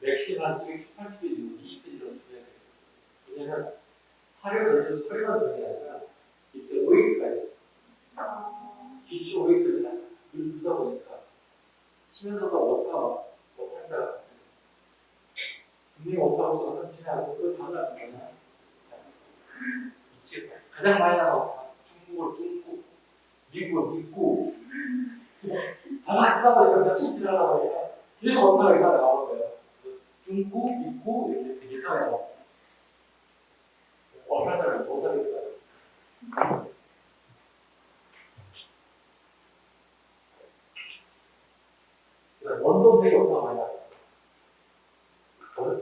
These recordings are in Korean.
맥심 한 280페이지, 20페이지 정도 줘야 돼요. 왜냐면 사료를 서류만 주는 게 아니라 이때 OX가 있어. 기초 OX를 다 누르다 보니까 치면서도 오타가 한다. 분명히 오타로서 하는 치하고 그 단을 안 보면 가장 많이 나와. 중국을 뚫고, 미국을 믿고, 다 같이 나가니까 그냥 진짜 나가니까 계속 오타가 이상하게 나오는 거예요. 중국, 믿고, 이렇게 되게 이상하게 나와요. 어떤 사람을 못하겠어요. 원동 되게 오타가 많이 나요.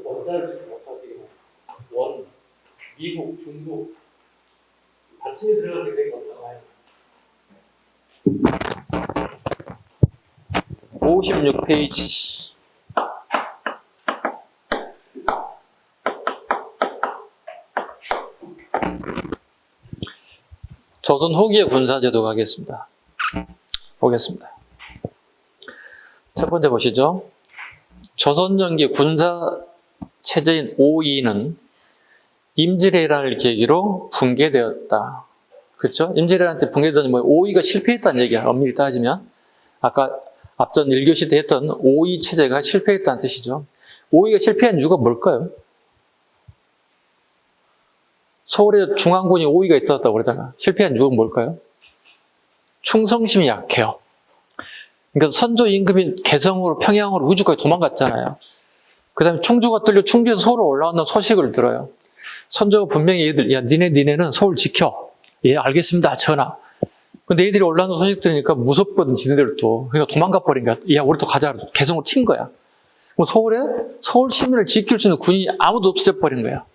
원자를 지금 오타가 되게 많아요. 원, 미국, 중국, 받침이 들어갈 때 되게 오타가 많이 나요. 56페이지. 조선 후기의 군사제도 가겠습니다. 보겠습니다. 첫 번째 보시죠. 조선 전기 군사 체제인 오이는 임진왜란을 계기로 붕괴되었다. 그렇죠? 임진왜란 때 붕괴되더니 오이가 실패했다는 얘기야. 엄밀히 따지면 아까 앞전 1교시 때 했던 오이 체제가 실패했다는 뜻이죠. 오이가 실패한 이유가 뭘까요? 서울에 중앙군이 오이가 있었다고 그러잖아. 실패한 이유가 뭘까요? 충성심이 약해요. 그러니까 선조 임금이 개성으로 평양으로 우주까지 도망갔잖아요. 그 다음에 충주가 뚫려 충주에서 서울로 올라온다는 소식을 들어요. 선조가 분명히 얘들, 야, 니네는 서울 지켜. 예, 알겠습니다. 전하. 근데 얘들이 올라오는 소식 들으니까 무섭거든, 지네들도. 그러니까 도망가 버린 거야. 야, 우리 또 가자. 개성으로 튄 거야. 그럼 서울 시민을 지킬 수 있는 군이 아무도 없어져 버린 거야.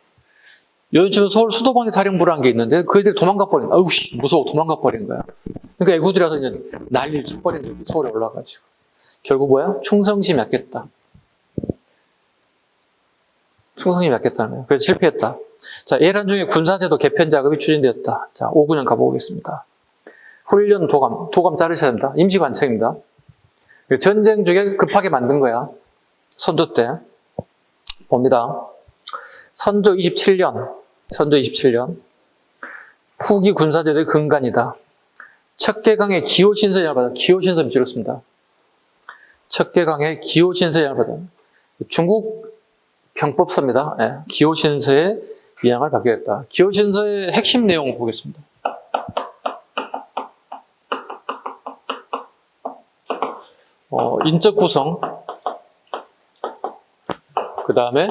요즘에 서울 수도방위 사령부라는 게 있는데 그 애들이 도망가 버린 거야. 아우씨, 무서워. 도망가 버린 거야. 그러니까 애구들이라서 이제 난리를 쳐버린 거야. 서울에 올라가지고. 결국 뭐야? 충성심이 약했다. 충성심이 약했다는 거예요. 그래서 실패했다. 자, 예란 중에 군사제도 개편 작업이 추진되었다. 자, 5구년 가보겠습니다. 훈련 도감 자르셔야 된다. 임시관청입니다. 전쟁 중에 급하게 만든 거야. 선조 때. 봅니다. 선조 27년. 후기 군사제도의 근간이다. 척계강의 기호신서를 받아. 기호신서 지었습니다. 척계강의 기호신서를 받아. 중국 병법서입니다. 네, 기호신서의 위양을 받겠다. 기호신서의 핵심 내용 보겠습니다. 인적 구성, 그 다음에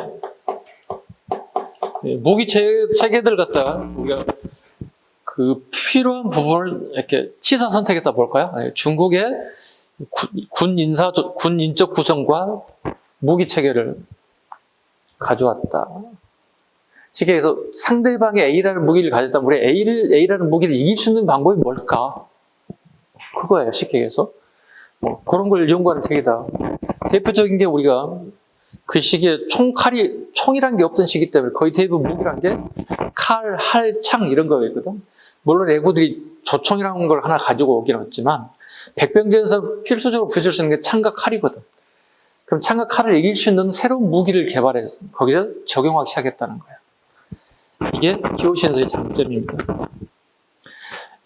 무기 체계들 갖다가 우리가 그 필요한 부분을 이렇게 치사 선택했다 볼까요? 중국의 군 인적 구성과 무기 체계를 가져왔다. 쉽게 해서 상대방이 A라는 무기를 가졌다면 우리 A라는 무기를 이길 수 있는 방법이 뭘까? 그거예요. 쉽게 해서. 그런 걸 연구하는 책이다. 대표적인 게 우리가 그 시기에 총이란 게 없던 시기 때문에 거의 대부분 무기란 게 칼, 활, 창 이런 거였거든. 물론 애구들이 조총이라는 걸 하나 가지고 오긴 했지만 백병전에서 필수적으로 부술 수 있는 게 창과 칼이거든. 그럼 창과 칼을 이길 수 있는 새로운 무기를 개발해서 거기서 적용하기 시작했다는 거야. 이게 기호신서의 장점입니다.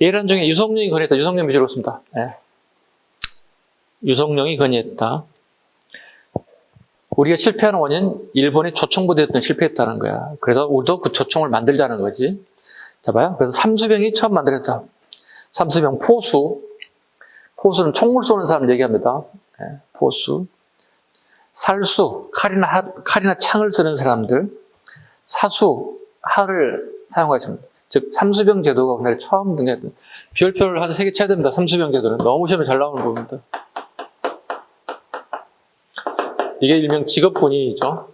예란 중에 유성룡이 건의했다. 유성룡 비주로습니다. 네. 유성룡이 건의했다. 우리가 실패하는 원인, 일본의 조총부대였던 실패했다는 거야. 그래서 우리도 그 조총을 만들자는 거지. 자, 봐요. 그래서 삼수병이 처음 만들었다. 삼수병 포수, 포수는 총을 쏘는 사람 얘기합니다. 예, 포수. 살수, 칼이나 창을 쓰는 사람들. 사수, 활을 사용하십니다. 즉 삼수병 제도가 우리나라에 처음 등장했던, 별표를 한 3개 쳐야 됩니다. 삼수병 제도는 너무 시험에 잘 나오는 부분입니다. 이게 일명 직업군인이죠.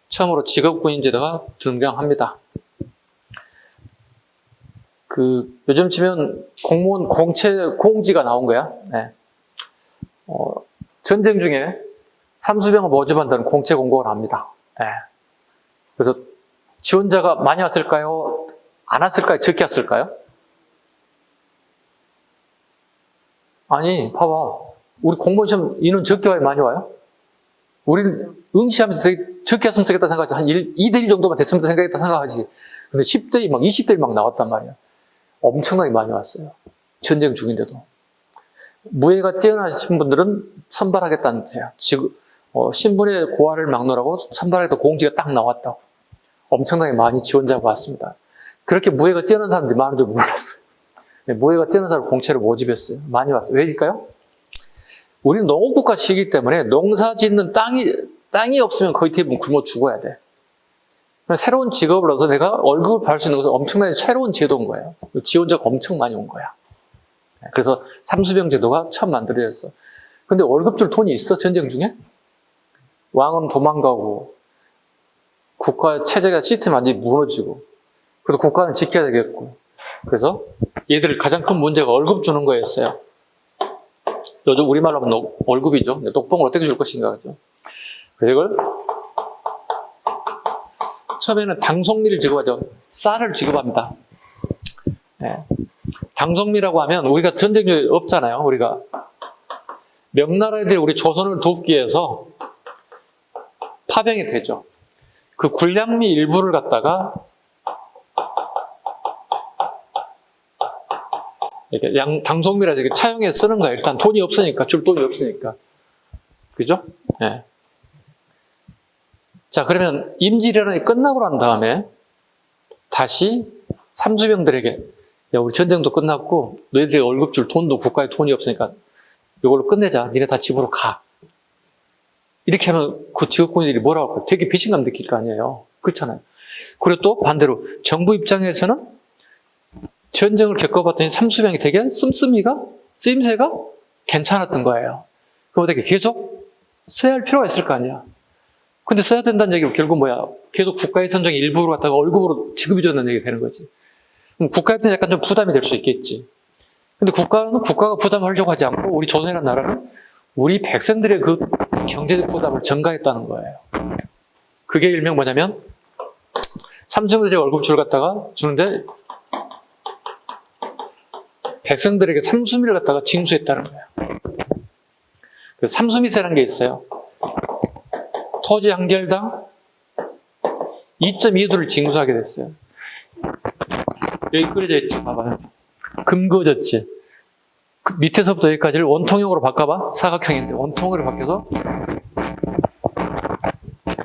처음으로 직업군인 제도가 등장합니다. 요즘 치면 공무원 공지가 나온 거야. 네. 전쟁 중에 삼수병을 모집한다는 공채 공고가 납니다. 네. 그래서 지원자가 많이 왔을까요? 안 왔을까요? 적게 왔을까요? 아니, 봐봐. 우리 공무원 시험 인원 적게 와요? 많이 와요? 우리는 응시하면서 되게 적게 왔으면 쓰겠다 생각하지. 한 2대1 정도만 됐으면 생각했다 생각하지. 근데 10대1 막 20대1 막 나왔단 말이야. 엄청나게 많이 왔어요. 전쟁 중인데도. 무예가 뛰어나신 분들은 선발하겠다는 뜻이에요. 지금, 신분의 고하를 막론하고 선발하겠다 공지가 딱 나왔다고. 엄청나게 많이 지원자가 왔습니다. 그렇게 무예가 뛰어난 사람들이 많은 줄 몰랐어요. 무예가 뛰어난 사람을 공채로 모집했어요. 많이 왔어요. 왜일까요? 우리는 농업국가 시기이기 때문에 농사 짓는 땅이 없으면 거의 대부분 굶어 죽어야 돼. 새로운 직업을 얻어서 내가 월급을 받을 수 있는 것은 엄청나게 새로운 제도인 거예요. 지원자가 엄청 많이 온 거야. 그래서 삼수병 제도가 처음 만들어졌어. 근데 월급 줄 돈이 있어? 전쟁 중에? 왕은 도망가고 국가 체제가 시스템이 완전히 무너지고, 그래서 국가는 지켜야 되겠고, 그래서 얘들 가장 큰 문제가 월급 주는 거였어요. 요즘 우리말로 하면 월급이죠. 녹봉을 어떻게 줄 것인가 하죠. 그래서 이걸 처음에는 당송미를 지급하죠. 쌀을 지급합니다. 네. 당송미라고 하면 우리가 전쟁 중에 없잖아요. 우리가 명나라 애들이 우리 조선을 돕기 위해서 파병이 되죠. 그 군량미 일부를 갖다가 이렇게 당송미라 이렇게 차용해 쓰는 거예요. 일단 돈이 없으니까, 줄 돈이 없으니까. 그죠? 네. 자, 그러면 임진왜란이 끝나고 난 다음에 다시 삼수병들에게, 야, 우리 전쟁도 끝났고 너희들이 월급 줄 돈도 국가에 돈이 없으니까 이걸로 끝내자. 니네 다 집으로 가. 이렇게 하면 그 직업군인들이 뭐라고 할까요? 되게 배신감 느낄 거 아니에요. 그렇잖아요. 그리고 또 반대로 정부 입장에서는 전쟁을 겪어봤더니 삼수병이 되게 쓰임새가 괜찮았던 거예요. 그럼 되게 계속 써야 할 필요가 있을 거 아니야. 근데 써야 된다는 얘기는 결국 뭐야? 계속 국가예산적인 일부를 갖다가 월급으로 지급해준다는 얘기가 되는 거지. 그럼 국가한테는 약간 좀 부담이 될 수 있겠지. 근데 국가가 부담하려고 하지 않고 우리 조선이라는 나라는 우리 백성들의 그 경제적 부담을 전가했다는 거예요. 그게 일명 뭐냐면 삼성들이 월급줄 갖다가 주는데 백성들에게 삼수미를 갖다가 징수했다는 거예요. 그 삼수미세라는 게 있어요. 토지 한 개당 2.2두를 징수하게 됐어요. 여기 끓여져 있지, 봐봐요. 금 그어졌지. 그 밑에서부터 여기까지를 원통형으로 바꿔봐. 사각형인데 원통으로 바뀌어서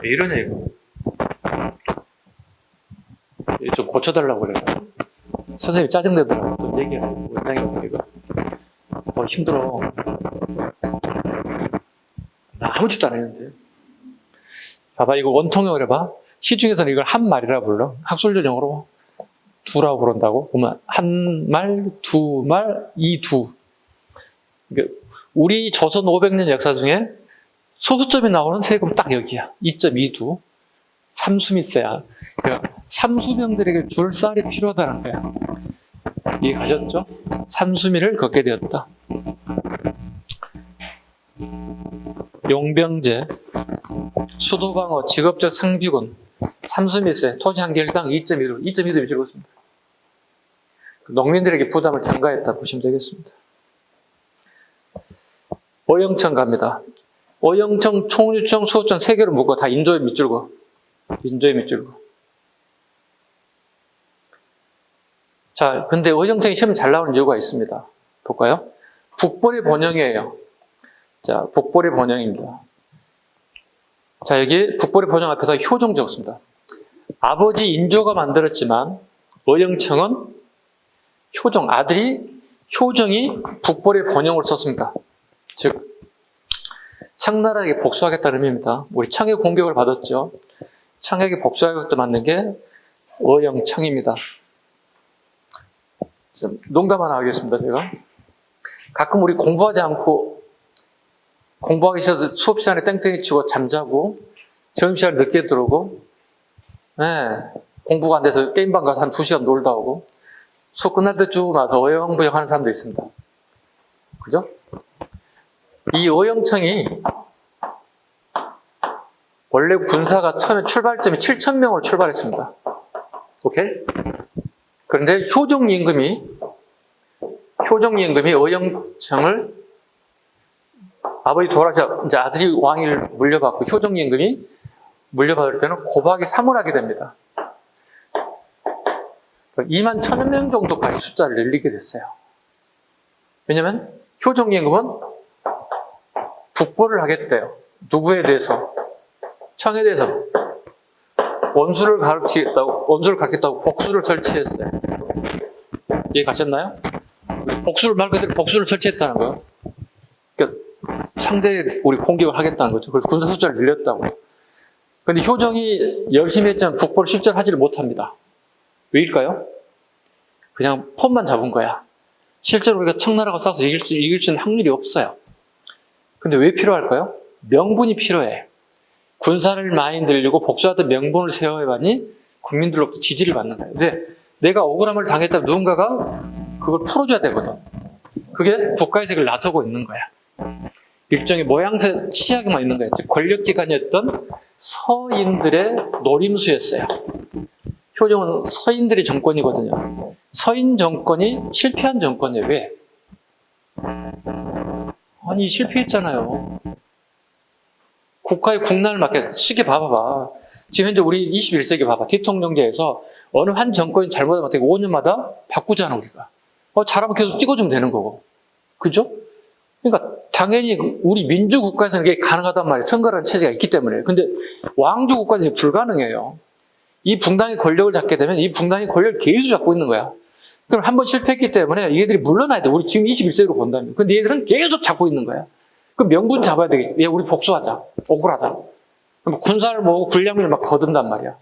왜 이러냐 이거. 좀 고쳐달라고 그래요. 선생님이 짜증내더라고. 또 얘기를 하고 원장이 이거 힘들어. 나 아무 짓도 안 했는데. 봐봐, 이거 원통형으로 해봐. 시중에서는 이걸 한 말이라 불러. 학술적 용어로 두라고 부른다고. 보면 한 말, 두 말, 이두. 우리 조선 500년 역사 중에 소수점이 나오는 세금 딱 여기야. 2.2두. 삼수미세야. 그러니까 삼수병들에게 줄 쌀이 필요하다는 거야. 이해 가셨죠? 삼수미를 걷게 되었다. 용병제, 수도방어, 직업적 상비군, 삼수미세, 토지 한 개당 2.2도 줄었습니다. 농민들에게 부담을 전가했다 보시면 되겠습니다. 어영청 갑니다. 어영청, 총유청, 수호청 세 개로 묶어. 다 인조의 밑줄고. 자, 근데 어영청이 시험에 잘 나오는 이유가 있습니다. 볼까요? 북벌의 번영이에요. 자, 북벌의 번영입니다. 자, 여기 북벌의 번영 앞에서 효종 적습니다. 아버지 인조가 만들었지만 어영청은 효종, 아들이 효정이 북벌의 번영을 썼습니다. 즉 청나라에게 복수하겠다는 의미입니다. 우리 청의 공격을 받았죠. 청에게 복수하겠다 만든 게 어영청입니다. 농담 하나 하겠습니다. 제가 가끔 우리 공부하지 않고 공부하기 싫어서 수업 시간에 땡땡이 치고 잠자고 점심시간에 늦게 들어오고 공부가 안 돼서 게임방 가서 한 2시간 놀다 오고 수업 끝날 때쯤 와서 어영부영 하는 사람도 있습니다. 그죠? 이 어영청이 원래 군사가 처음에 출발점이 7,000명으로 출발했습니다. 오케이? 그런데 효종임금이 어영청을 아버지 돌아가서 이제 아들이 왕위를 물려받고 효종임금이 물려받을 때는 고박이 3을 하게 됩니다. 2만 1,000여 명 정도까지 숫자를 늘리게 됐어요. 왜냐면 효종임금은 북벌을 하겠대요. 누구에 대해서? 청에 대해서 원수를 갖겠다고 복수를 설치했어요. 이해 가셨나요? 복수를 말 그대로 복수를 설치했다는 거예요. 그러니까 상대에 우리 공격을 하겠다는 거죠. 그래서 군사 숫자를 늘렸다고. 그런데 효정이 열심히 했지만 북벌을 실제로 하지를 못합니다. 왜일까요? 그냥 폰만 잡은 거야. 실제로 우리가 청나라가 싸워서 이길 수 있는 확률이 없어요. 근데 왜 필요할까요? 명분이 필요해. 군사를 많이 늘리고 복수하던 명분을 세워야만이 국민들로부터 지지를 받는 거예요. 근데 내가 억울함을 당했다면 누군가가 그걸 풀어줘야 되거든. 그게 국가의색을 나서고 있는 거야. 일종의 모양새 치약만 있는 거야. 즉 권력기관이었던 서인들의 노림수였어요. 효정은 서인들의 정권이거든요. 서인 정권이 실패한 정권이에요. 왜? 아니 실패했잖아요. 국가의 국난을 맞게 시계 봐봐봐. 지금 현재 우리 21세기 봐봐. 대통령제에서 어느 한 정권이 잘못하면 5년마다 바꾸잖아 우리가. 잘하면 계속 찍어주면 되는 거고. 그죠? 그러니까 당연히 우리 민주국가에서는 이게 가능하단 말이에요. 선거라는 체제가 있기 때문에. 근데 왕조국가에서는 불가능해요. 이 붕당이 권력을 잡게 되면 이 붕당이 권력을 계속 잡고 있는 거야. 그럼 한번 실패했기 때문에 얘들이 물러나야 돼. 우리 지금 21세기로 본다면. 근데 얘들은 계속 잡고 있는 거야. 그럼 명분 잡아야 되겠지. 야, 우리 복수하자. 억울하다. 그럼 군사를 모으고 군량민을 막 거둔단 말이야.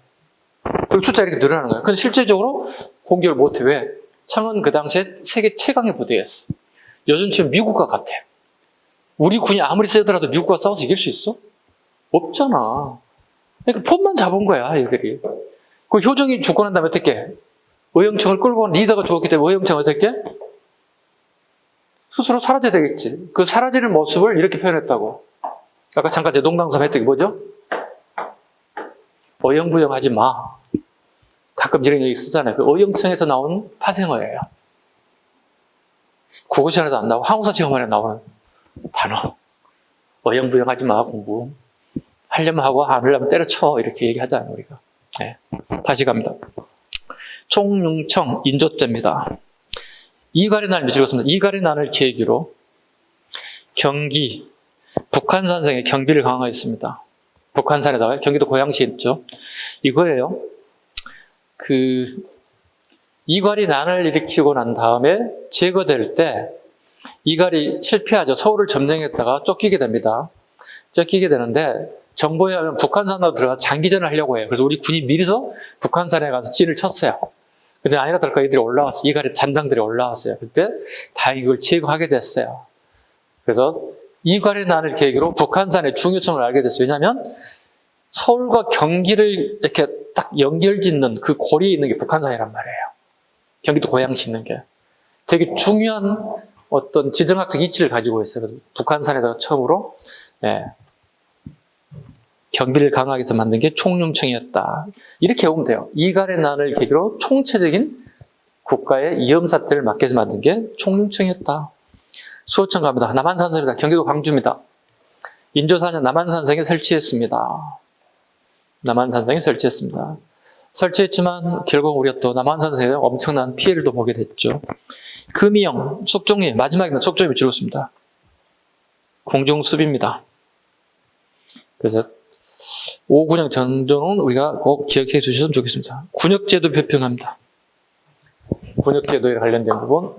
그리고 숫자 이렇게 늘어나는 거야. 근데 실제적으로 공격을 못해. 왜? 청은 그 당시에 세계 최강의 부대였어. 요즘 지금 미국과 같아. 우리 군이 아무리 세더라도 미국과 싸워서 이길 수 있어? 없잖아. 그러니까 폰만 잡은 거야, 얘들이. 그 효정이 죽고 난 다음에 어떻게? 어영청을 끌고 온 리더가 죽었기 때문에 어영청 어떻게? 스스로 사라져야 되겠지. 그 사라지는 모습을 이렇게 표현했다고. 아까 잠깐 농담삼 했던 게 뭐죠? 어영부영하지 마. 가끔 이런 얘기 쓰잖아요. 그 어영청에서 나온 파생어예요. 국어 시간에도 안 나오고 한국사 시간만에 나오는 단어. 어영부영하지 마, 공부. 하려면 하고 안 하려면 때려쳐. 이렇게 얘기하잖아요, 우리가. 네. 다시 갑니다. 총융청 인조때입니다. 이갈의 날 미치겠습니다. 이갈의 날을 계기로 경기, 북한산성에 경비를 강화했습니다. 북한산에다가 경기도 고양시에 있죠. 이거예요. 이갈이 난을 일으키고 난 다음에 제거될 때 이갈이 실패하죠. 서울을 점령했다가 쫓기게 됩니다. 쫓기게 되는데 정보에 하면 북한산으로 들어가 장기전을 하려고 해요. 그래서 우리 군이 미리서 북한산에 가서 진을 쳤어요. 근데 아니라 다를까 이들이 올라왔어요. 이갈의 잔당들이 올라왔어요. 그때 다행히 이걸 제거하게 됐어요. 그래서 이갈의 난을 계기로 북한산의 중요성을 알게 됐어요. 왜냐하면 서울과 경기를 이렇게 딱 연결짓는 그 고리에 있는 게 북한산이란 말이에요. 경기도 고양시 있는 게. 되게 중요한 어떤 지정학적 이치를 가지고 있어요. 그래서 북한산에다가 처음으로 경비를 강하게 해서 만든 게 총융청이었다. 이렇게 보면 돼요. 이갈의 난을 계기로 총체적인 국가의 위험사태를 막기 위해서 만든 게 총융청이었다. 수호청 갑니다. 남한산성입니다. 경기도 광주입니다. 인조 4년 남한산성에 설치했습니다. 남한산성에 설치했습니다. 설치했지만 결국 우리가 또 남한산성에 엄청난 피해를 또 보게 됐죠. 금이영, 숙종리, 마지막에는 숙종이 죽었습니다. 공중수비입니다. 그래서 오군영 전조는 우리가 꼭 기억해 주셨으면 좋겠습니다. 군역제도 표평합니다. 군역제도에 관련된 부분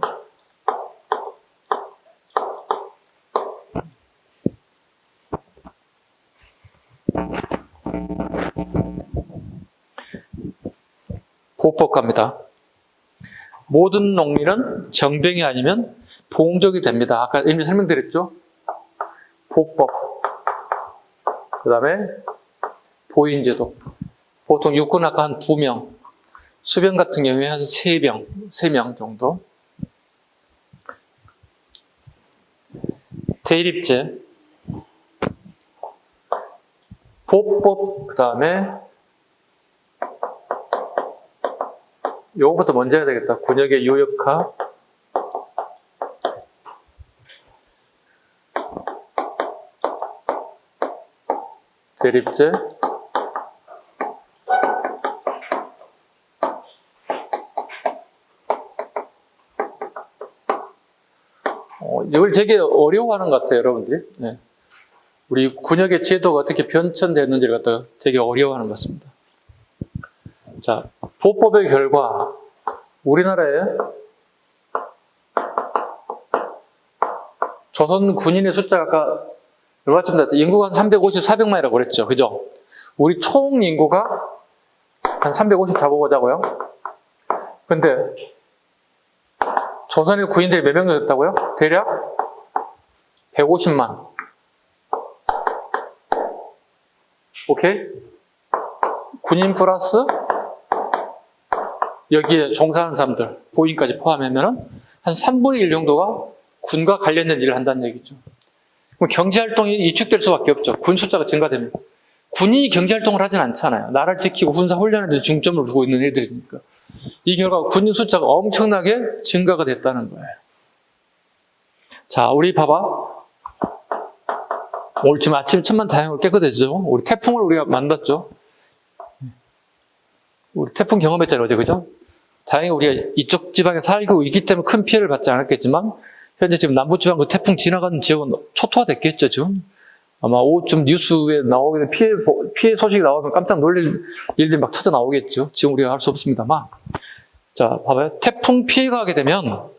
보호법 갑니다. 모든 농민은 정병이 아니면 보응적이 됩니다. 아까 이미 설명드렸죠? 보호법. 그 다음에 보인제도. 보통 육군 아까 한 2명, 수병 같은 경우에 한 3명 정도. 대립제. 보호법, 그 다음에 요거부터 먼저 해야 되겠다. 군역의 요역화. 대립제. 이걸 되게 어려워하는 것 같아요, 여러분들이. 네. 우리 군역의 제도가 어떻게 변천됐는지를 갖다가 되게 어려워하는 것 같습니다. 자, 보호법의 결과, 우리나라에 조선 군인의 숫자가 아까 얼마쯤 됐다? 인구가 한 350, 400만이라고 그랬죠. 그죠? 우리 총 인구가 한 350 잡아보자고요. 근데 조선의 군인들이 몇 명 됐다고요? 대략 150만. 오케이? 군인 플러스 여기에 종사하는 사람들, 보인까지 포함하면 한 3분의 1 정도가 군과 관련된 일을 한다는 얘기죠. 그럼 경제활동이 이축될 수밖에 없죠. 군 숫자가 증가되면. 군인이 경제활동을 하진 않잖아요. 나라를 지키고 군사훈련에 대해서 중점을 두고 있는 애들이니까. 이 결과 군인 숫자가 엄청나게 증가가 됐다는 거예요. 자, 우리 봐봐. 오늘 지금 아침 천만 다행으로 깨끗해지죠. 우리 태풍을 우리가 만났죠. 우리 태풍 경험했잖아요, 어제, 그죠? 다행히 우리가 이쪽 지방에 살고 있기 때문에 큰 피해를 받지 않았겠지만, 현재 지금 남부지방 그 태풍 지나가는 지역은 초토화됐겠죠, 지금. 아마 오후쯤 뉴스에 나오게 피해 소식이 나오면 깜짝 놀랄 일들이 막 터져 나오겠죠. 지금 우리가 할 수 없습니다만. 자, 봐봐요. 태풍 피해가 하게 되면,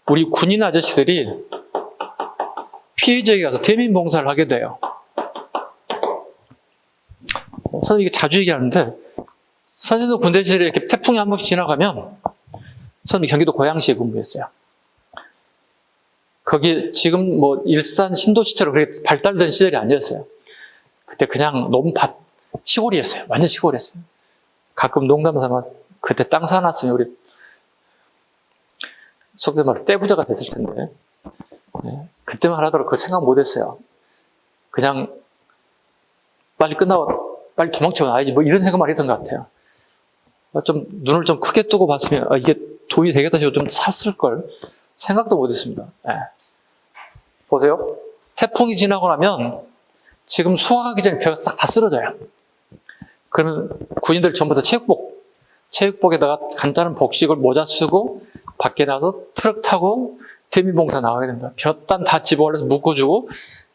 우리 군인 아저씨들이 피해 지역에 가서 대민 봉사를 하게 돼요. 선생님 이게 자주 얘기하는데, 선생님도 군대 시절에 이렇게 태풍이 한 번씩 지나가면, 선생님이 경기도 고양시에 근무했어요. 거기 지금 뭐 일산 신도시처럼 그렇게 발달된 시절이 아니었어요. 그때 그냥 논밭, 시골이었어요. 완전 시골이었어요. 가끔 농담 삼아 그때 땅 사놨으면 우리 속된 말로 떼부자가 됐을 텐데. 네. 그때만 하더라도 그거 생각 못 했어요. 그냥 빨리 끝나고 빨리 도망쳐 나야지 뭐 이런 생각만 했던 것 같아요. 좀 눈을 좀 크게 뜨고 봤으면 이게 돈이 되겠다 싶어 좀 샀을걸 생각도 못 했습니다. 네. 보세요. 태풍이 지나고 나면 지금 수확하기 전에 벼가 싹 다 쓰러져요. 그러면 군인들 전부 다 체육복에다가 간단한 복식을 모자 쓰고 밖에 나가서 트럭 타고 대민봉사 나가게 됩니다. 볕단 다 집어올려서 묶어주고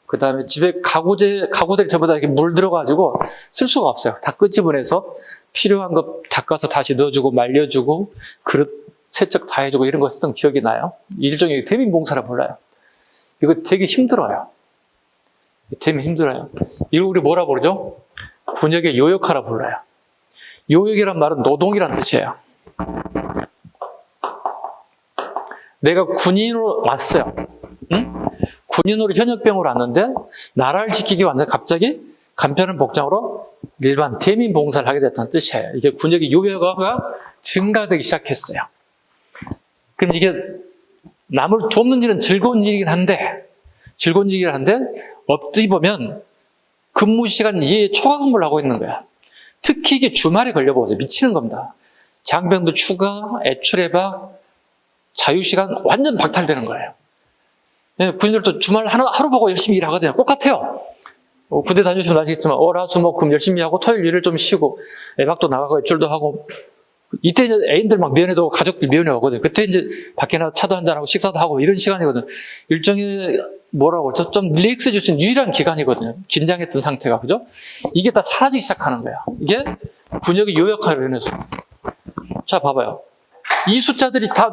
그 다음에 집에 가구들이 전부 다 이렇게 물 들어가지고 쓸 수가 없어요. 다 끄집어내서 필요한 거 닦아서 다시 넣어주고 말려주고 그릇 세척 다 해주고 이런 거 했던 기억이 나요. 일종의 대민봉사라 불러요. 이거 되게 힘들어요. 되게 힘들어요. 이걸 우리 뭐라 부르죠? 군역의 요역화라 불러요. 요역이란 말은 노동이란 뜻이에요. 내가 군인으로 왔어요. 응? 군인으로 현역병으로 왔는데 나라를 지키기 왔는데 갑자기 간편한 복장으로 일반 대민 봉사를 하게 됐다는 뜻이에요. 이게 군역의 요역화가 증가되기 시작했어요. 그럼 이게 남을 돕는 일은 즐거운 일이긴 한데 엎드리 보면 근무 시간 이외에 초과 근무를 하고 있는 거야. 특히 이게 주말에 걸려보세요. 미치는 겁니다. 장병도 추가, 애출해박, 자유시간 완전 박탈되는 거예요. 예, 군인들도 주말 하루 보고 열심히 일하거든요. 똑같아요. 군대 다니시면 아시겠지만 월화수목금 열심히 하고 토요일 일을 좀 쉬고 애박도 나가고 애출도 하고 이때 이제 애인들 막 면회도 가족들 면회 오거든요. 그때 이제 밖에 나가 차도 한잔하고 식사도 하고 이런 시간이거든요. 일종의 뭐라고 그러죠? 좀 릴렉스 해줄 수 있는 유일한 기간이거든요. 긴장했던 상태가, 그죠? 이게 다 사라지기 시작하는 거야. 이게 군역의 요역화로 인해서. 자, 봐봐요. 이 숫자들이 다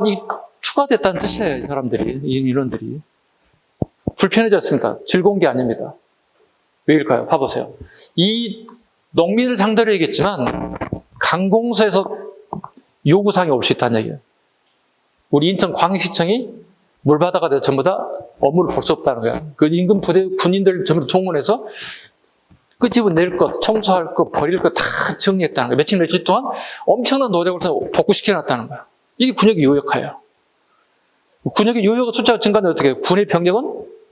추가됐다는 뜻이에요. 이 사람들이, 이 인원들이. 불편해졌습니다. 즐거운 게 아닙니다. 왜일까요? 봐보세요. 이 농민을 상대로 얘기했지만 강공서에서 요구사항이 올 수 있다는 얘기예요. 우리 인천 광역시청이 물바다가 돼서 전부 다 업무를 볼 수 없다는 거야. 그 인근 부대 군인들 전부 동원해서 그 집은 낼 것, 청소할 것, 버릴 것 다 정리했다는 거야. 며칠 동안 엄청난 노력을 해서 복구시켜놨다는 거야. 이게 군역의 요역화예요. 군역의 요역 숫자가 증가하면 어떻게 해요? 군의 병력은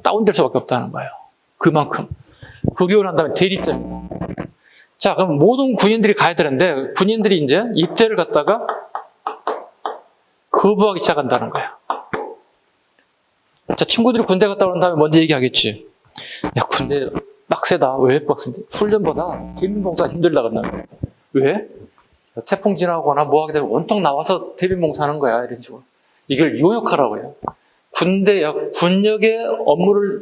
다운될 수밖에 없다는 거예요. 그만큼. 그리고 난 다음에 대리점. 자, 그럼 모든 군인들이 가야 되는데 군인들이 이제 입대를 갖다가 거부하기 시작한다는 거야. 자, 친구들이 군대 갔다 온 다음에 먼저 얘기하겠지. 야, 군대 빡세다. 왜 빡세다? 훈련보다 대민봉사 힘들다 그런다. 왜? 태풍 지나거나 뭐 하게 되면 원통 나와서 대민봉사 하는 거야. 이런 식으로. 이걸 요역하라고 해요. 군역의 업무를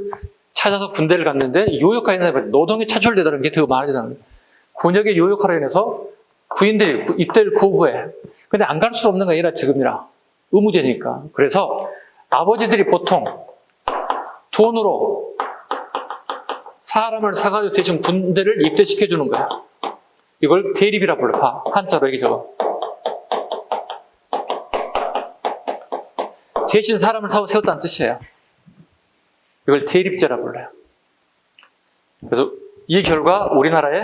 찾아서 군대를 갔는데 요역화에 인해서 노동이 차출되다는 게 되게 많아지다는 거예요. 군역의 요역화로 인해서 군인들이 입대를 거부해. 근데 안 갈 수 없는 건 얘나 지금이라. 의무제니까. 그래서 아버지들이 보통 돈으로 사람을 사가지고 대신 군대를 입대시켜주는 거야. 이걸 대립이라 불러. 한자로 얘기 적어. 대신 사람을 세웠다는 뜻이에요. 이걸 대립제라 불러요. 그래서 이 결과 우리나라에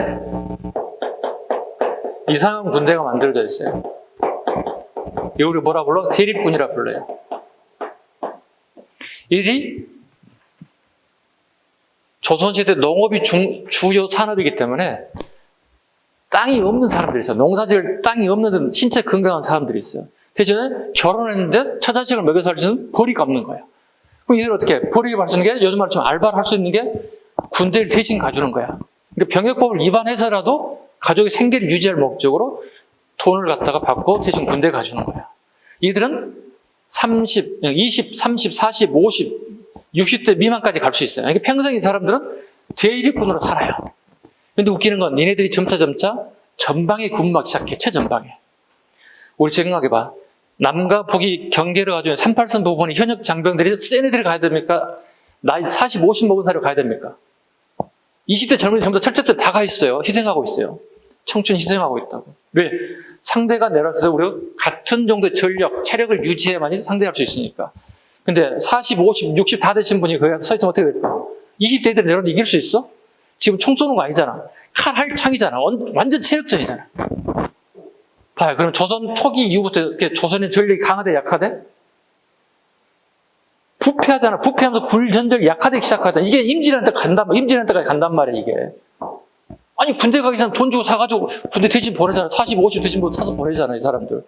이상한 군대가 만들어져 있어요. 이걸 뭐라 불러? 대립군이라 불러요. 이 조선시대 농업이 주요 산업이기 때문에 땅이 없는 사람들이 있어요. 농사지을 땅이 없는 신체 건강한 사람들이 있어요. 대신에 결혼했는데 처자식을 먹여 살 수 있는 벌이가 없는 거예요. 그럼 이들 어떻게 해? 벌이를 할 수 있는 게 요즘 말로 좀 알바를 할 수 있는 게 군대를 대신 가주는 거야. 그러니까 병역법을 위반해서라도 가족의 생계를 유지할 목적으로 돈을 갖다가 받고 대신 군대에 가주는 거야. 이들은 30, 20, 30, 40, 50, 60대 미만까지 갈 수 있어요. 그러니까 평생 이 사람들은 대립군으로 살아요. 근데 웃기는 건 니네들이 점차 전방에 군무하기 시작해. 최전방에. 우리 생각해봐. 남과 북이 경계를 가지고 38선 부분에 현역 장병들이 센 애들이 가야 됩니까? 나이 40, 50 먹은 사람이 가야 됩니까? 20대 젊은이 전부 다 철책들 다 가 있어요. 희생하고 있어요. 청춘 희생하고 있다고. 왜? 상대가 내려서 우리가 같은 정도의 전력, 체력을 유지해야만이 상대할 수 있으니까. 근데 40, 50, 60 다 되신 분이 거기 서 있으면 어떻게 될까? 20대들이 내려도 이길 수 있어? 지금 총 쏘는 거 아니잖아. 칼 할 창이잖아. 완전 체력전이잖아. 봐요. 그럼 조선 초기 이후부터 이렇게 조선의 전력이 강하대, 약하대? 부패하잖아. 부패하면서 굴전적이 약화되기 시작하잖아. 이게 임진한테까지 간단 말이야, 이게. 아니, 군대 가기 전에 돈 주고 사가지고 군대 대신 보내잖아. 40, 50 대신 사서 보내잖아, 이 사람들.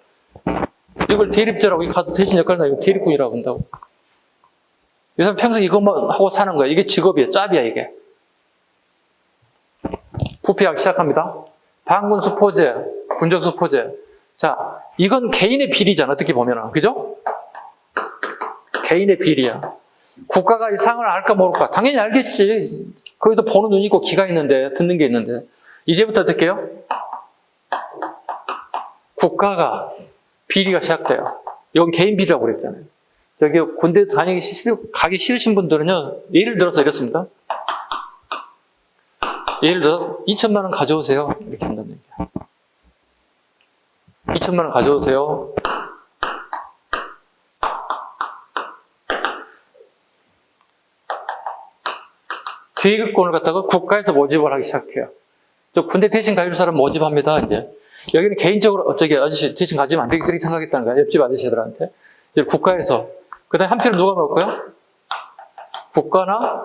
이걸 대립제라고, 가서 대신 역할을 이거 대립군이라고 한다고. 이 사람 평생 이것만 하고 사는 거야. 이게 직업이야, 짭이야, 이게. 부패하기 시작합니다. 반군 수포제, 군적 수포제. 자, 이건 개인의 비리잖아, 어떻게 보면. 그죠? 개인의 비리야. 국가가 이 상을 알까 모를까? 당연히 알겠지. 거기도 보는 눈이 있고 귀가 있는데, 듣는 게 있는데. 이제부터 어떻게 해요? 국가가 비리가 시작돼요. 이건 개인 비리라고 그랬잖아요. 저기 군대 가기 싫으신 분들은요, 예를 들어서 이렇습니다. 예를 들어 2천만 원 가져오세요. 이렇게 한다는 얘기야. 2천만 원 가져오세요. 계획권을 갖다가 국가에서 모집을 하기 시작해요. 저 군대 대신 가줄 사람 모집합니다, 이제. 여기는 개인적으로, 아저씨 대신 가지면 안 되겠다, 이렇게 생각했다는 거야. 옆집 아저씨들한테. 이제 국가에서. 그 다음에 한표를 누가 먹을 거예요? 국가나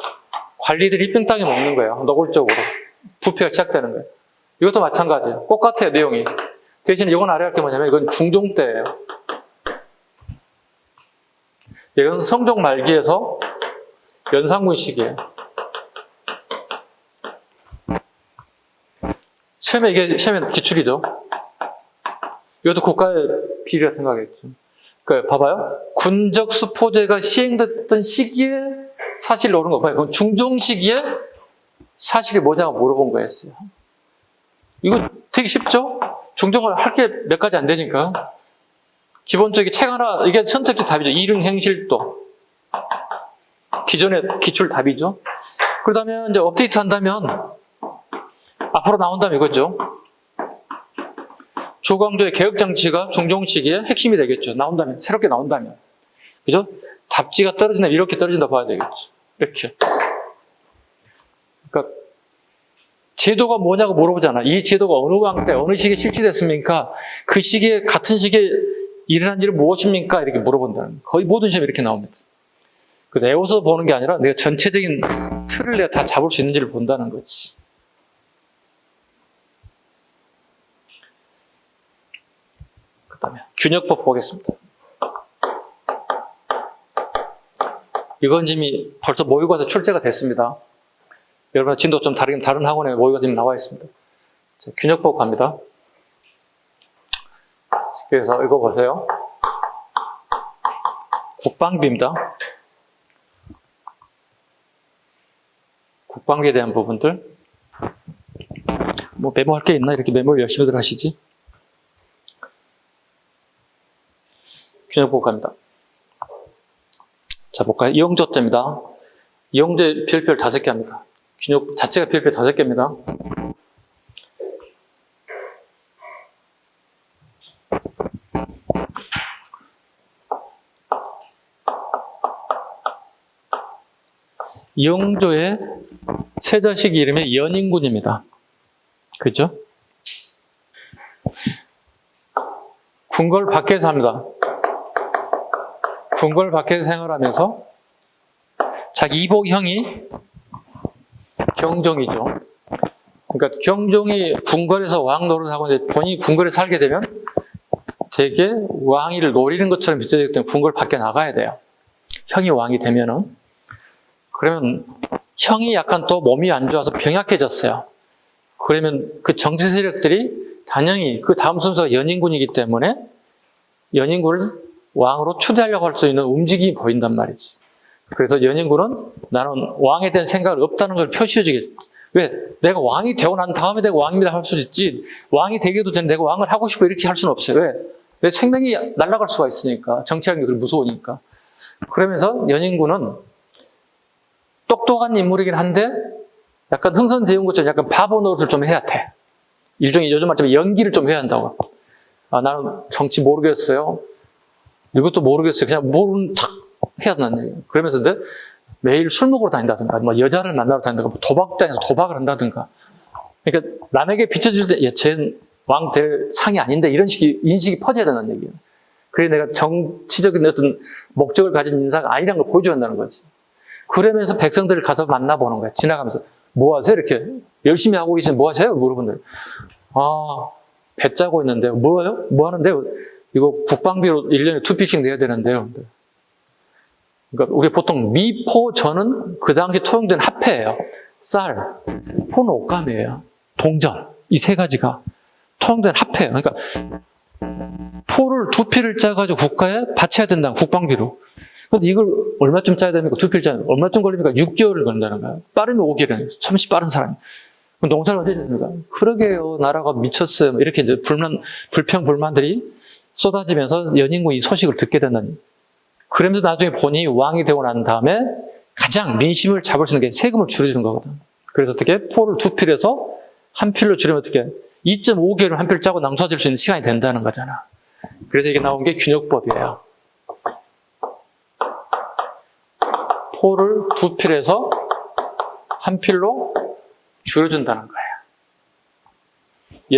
관리들이 뺑땅에 먹는 거예요. 노골적으로. 부패가 시작되는 거예요. 이것도 마찬가지예요. 똑같아요, 내용이. 대신 이건 알아야 할 게 뭐냐면, 이건 중종 때예요. 이건 성종 말기에서 연산군 시기예요. 시험에 기출이죠. 이것도 국가의 비리라 생각했죠. 그러니까 봐봐요. 군적 수포제가 시행됐던 시기에 사실을 오른 거 봐요. 그럼 중종 시기에 사실이 뭐냐고 물어본 거였어요. 이거 되게 쉽죠? 중종을 할 게 몇 가지 안 되니까. 기본적인 책 하나, 이게 선택지 답이죠. 이릉행실도. 기존의 기출 답이죠. 그러다면 이제 업데이트 한다면 앞으로 나온다면 이거죠. 조광조의 개혁장치가 중종 시기의 핵심이 되겠죠. 나온다면, 새롭게 나온다면. 그죠? 답지가 떨어진다, 이렇게 떨어진다 봐야 되겠죠. 이렇게. 그러니까, 제도가 뭐냐고 물어보잖아. 이 제도가 어느 왕 때, 어느 시기에 실시됐습니까? 그 시기에, 같은 시기에 일어난 일은 무엇입니까? 이렇게 물어본다는. 거의 모든 시험이 이렇게 나옵니다. 그래서 외워서 보는 게 아니라 내가 전체적인 틀을 내가 다 잡을 수 있는지를 본다는 거지. 그 다음에 균역법 보겠습니다. 이건 이미 벌써 모의고사 출제가 됐습니다. 여러분 진도 좀 다르긴 다른 학원에 모의고사 이미 나와 있습니다. 자, 균역법 갑니다. 그래서 이거 보세요. 국방비입니다. 국방비에 대한 부분들. 뭐 메모할 게 있나? 이렇게 메모를 열심히들 하시지. 균역법 갑니다. 자, 볼까요? 이용조입니다. 이용조의 별표 5개 합니다. 균역 자체가 별표 5개입니다. 이용조의 세자식 이름이 연인군입니다. 그죠? 궁궐 밖에서 합니다. 궁궐 밖에서 생활하면서 자기 이복형이 경종이죠. 그러니까 경종이 궁궐에서 왕 노릇하고 이제 본인이 궁궐에 살게 되면 되게 왕위를 노리는 것처럼 비춰지기 때문에 궁궐 밖에 나가야 돼요. 형이 왕이 되면은. 그러면 형이 약간 또 몸이 안 좋아서 병약해졌어요. 그러면 그 정치 세력들이 당연히 그 다음 순서가 연인군이기 때문에 연인군을 왕으로 추대하려고 할 수 있는 움직임이 보인단 말이지. 그래서 연인군은 나는 왕에 대한 생각이 없다는 걸 표시해주겠지. 왜? 내가 왕이 되고 난 다음에 내가 왕입니다 할 수도 있지. 왕이 되기도 전에 내가 왕을 하고 싶어 이렇게 할 수는 없어요. 왜? 내 생명이 날아갈 수가 있으니까. 정치하는 게 그렇게 무서우니까. 그러면서 연인군은 똑똑한 인물이긴 한데 약간 흥선대원 것처럼 약간 바보 노릇을 좀 해야 돼. 일종의 요즘 말처럼 연기를 좀 해야 한다고. 아, 나는 정치 모르겠어요. 이것도 모르겠어요. 그냥 모르는 척 해야 된다는 얘기예요. 그러면서 근데 매일 술 먹으러 다닌다든가, 뭐 여자를 만나러 다닌다든가, 뭐 도박장에서 도박을 한다든가. 그러니까 남에게 비춰질 때, 야, 쟤는 왕 될 상이 아닌데 이런 식의 인식이 퍼져야 된다는 얘기예요. 그래 내가 정치적인 어떤 목적을 가진 인사가 아니라는 걸 보여줘야 한다는 거지. 그러면서 백성들을 가서 만나보는 거야. 지나가면서 뭐 하세요? 이렇게 열심히 하고 계시면 뭐 하세요? 물어본들. 아, 배 짜고 있는데요. 뭐예요? 뭐 하는데요? 이거 국방비로 1년에 2피씩 내야 되는데요. 그러니까 우리 보통 미포 전은 그 당시 통용된 화폐예요. 쌀, 포는 옷감이에요. 동전, 이 세 가지가 통용된 화폐예요. 그러니까 포를 2피를 짜가지고 국가에 바쳐야 된다. 국방비로. 근데 이걸 얼마쯤 짜야 됩니까? 2피를 짜야 얼마쯤 걸립니까? 6개월을 걸린다는 거예요. 빠르면 5개월은 참 빠른 사람이. 그럼 농사를 어떻게 됩니까? 그러게요. 나라가 미쳤어요. 이렇게 이제 불평불만들이 쏟아지면서 연인군 이 소식을 듣게 된다니. 그러면서 나중에 본인이 왕이 되고 난 다음에 가장 민심을 잡을 수 있는 게 세금을 줄여주는 거거든. 그래서 어떻게 포를 2필에서 1필로 줄이면 어떻게 2.5개를 1필 짜고 낭수화질 수 있는 시간이 된다는 거잖아. 그래서 이게 나온 게 균역법이에요. 포를 2필에서 1필로 줄여준다는 거예요.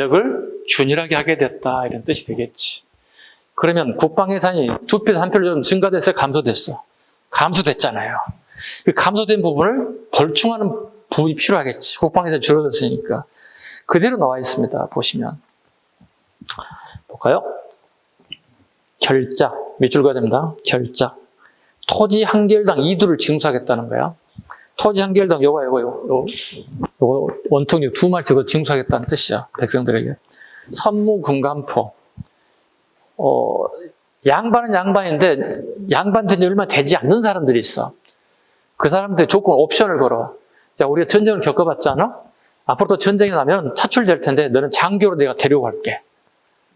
역을 균일하게 하게 됐다 이런 뜻이 되겠지. 그러면 국방 예산이 2필에서 1필로 좀 증가됐어요? 감소됐어? 감소됐잖아요. 그 감소된 부분을 벌충하는 부분이 필요하겠지. 국방 예산이 줄어들었으니까. 그대로 나와 있습니다. 보시면. 볼까요? 결작. 밑줄 그어야 됩니다. 결작. 토지 한 개월당 2두를 징수하겠다는 거야. 토지 한 개월당 요거 원통이 2마리 징수하겠다는 뜻이야. 백성들에게. 선무금감포. 양반은 양반인데 양반 된 지 얼마 되지 않는 사람들이 있어. 그 사람들 조건 옵션을 걸어. 자, 우리가 전쟁을 겪어봤잖아. 앞으로 또 전쟁이 나면 차출될 텐데 너는 장교로 내가 데리고 갈게.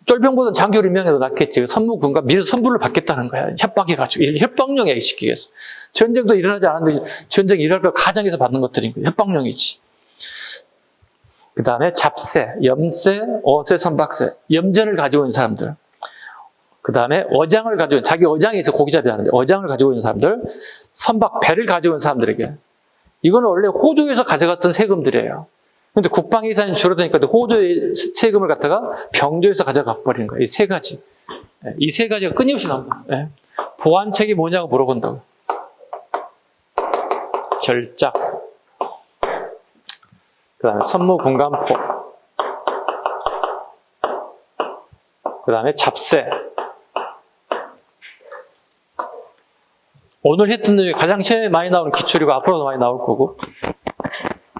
쫄병보다는 장교를 임명해도 낫겠지. 선무금감 미리 선불을 받겠다는 거야. 협박해가지고 협박령에 시키겠어. 전쟁도 일어나지 않았는데 전쟁이 일어날 걸 가정에서 받는 것들인 거야. 협박령이지. 그 다음에 잡세, 염세, 어세, 선박세, 염전을 가지고 있는 사람들. 그 다음에 어장을 가지고 있는, 자기 어장에 있어 고기잡이 하는데 어장을 가지고 있는 사람들, 선박, 배를 가지고 있는 사람들에게. 이건 원래 호주에서 가져갔던 세금들이에요. 근데 국방 예산이 줄어드니까 호주의 세금을 갖다가 병조에서 가져가 버리는 거예요. 이 세 가지. 이 세 가지가 끊임없이 나옵니다. 보완책이 뭐냐고 물어본다고. 결작. 그 다음에 선무분간포. 그 다음에 잡세. 오늘 했던 중에 가장 제일 많이 나오는 기출이고 앞으로도 많이 나올 거고.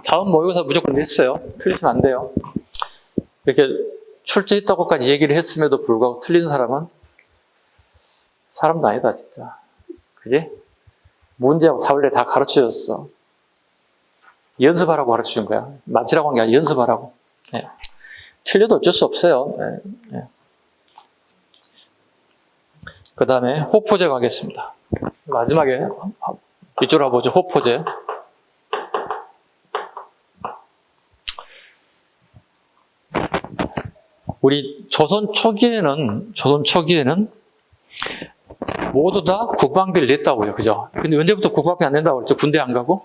다음 모의고사 무조건 냈어요. 틀리시면 안 돼요. 이렇게 출제했다고까지 얘기를 했음에도 불구하고 틀린 사람은 사람도 아니다, 진짜. 그지? 문제하고 답을 다 가르쳐줬어. 연습하라고 가르쳐준 거야. 맞히라고 한 게 아니라 연습하라고. 네. 틀려도 어쩔 수 없어요. 네. 네. 그 다음에 호포제 가겠습니다. 마지막에 이쪽으로 보죠. 호포제. 우리 조선 초기에는 모두 다 국방비를 냈다고요. 그죠? 근데 언제부터 국방비 안 낸다고 그랬죠? 군대 안 가고?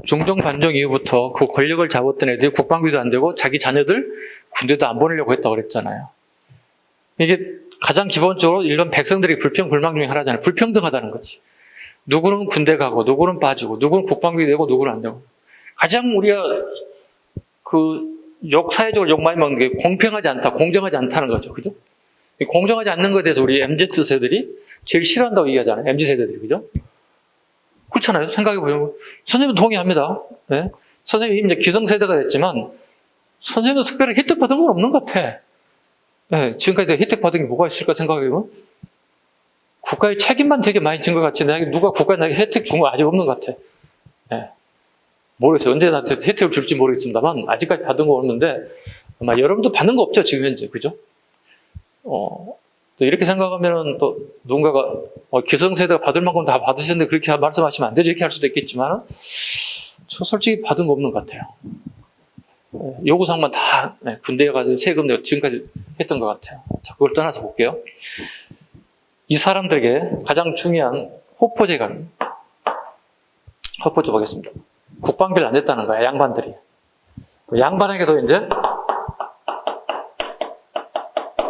중종 반정 이후부터 그 권력을 잡았던 애들이 국방비도 안 되고 자기 자녀들 군대도 안 보내려고 했다고 그랬잖아요. 이게 가장 기본적으로 일반 백성들이 불평, 불만 중에 하나잖아요. 불평등하다는 거지. 누구는 군대 가고, 누구는 빠지고, 누구는 국방비 내고, 누구는 안 내고. 가장 우리가 사회적으로 욕 많이 먹는 게 공평하지 않다, 공정하지 않다는 거죠. 그죠? 공정하지 않는 것에 대해서 우리 MZ세들이 제일 싫어한다고 얘기하잖아요. MZ세들이. 그죠? 그렇잖아요. 생각해보면. 선생님도 동의합니다. 네? 선생님이 이제 기성세대가 됐지만, 선생님도 특별히 혜택 받은 건 없는 것 같아. 네, 지금까지 혜택 받은 게 뭐가 있을까 생각해보면, 국가의 책임만 되게 많이 진 것 같지, 누가 국가에 나에게 혜택 준 거 아직 없는 것 같아. 네. 모르겠어요. 언제 나한테 혜택을 줄지 모르겠습니다만, 아직까지 받은 거 없는데, 아마 여러분도 받는 거 없죠, 지금 현재. 그죠? 또 이렇게 생각하면은 또 누군가가 기성세대가 받을 만큼 다 받으셨는데 그렇게 말씀하시면 안 되죠. 이렇게 할 수도 있겠지만, 저 솔직히 받은 거 없는 것 같아요. 요구사항만 다 군대에 가서 세금 내고 지금까지 했던 것 같아요. 자, 그걸 떠나서 볼게요. 이 사람들에게 가장 중요한 호포제가, 호포제 보겠습니다. 국방비를 안 냈다는 거야, 양반들이. 양반에게도 이제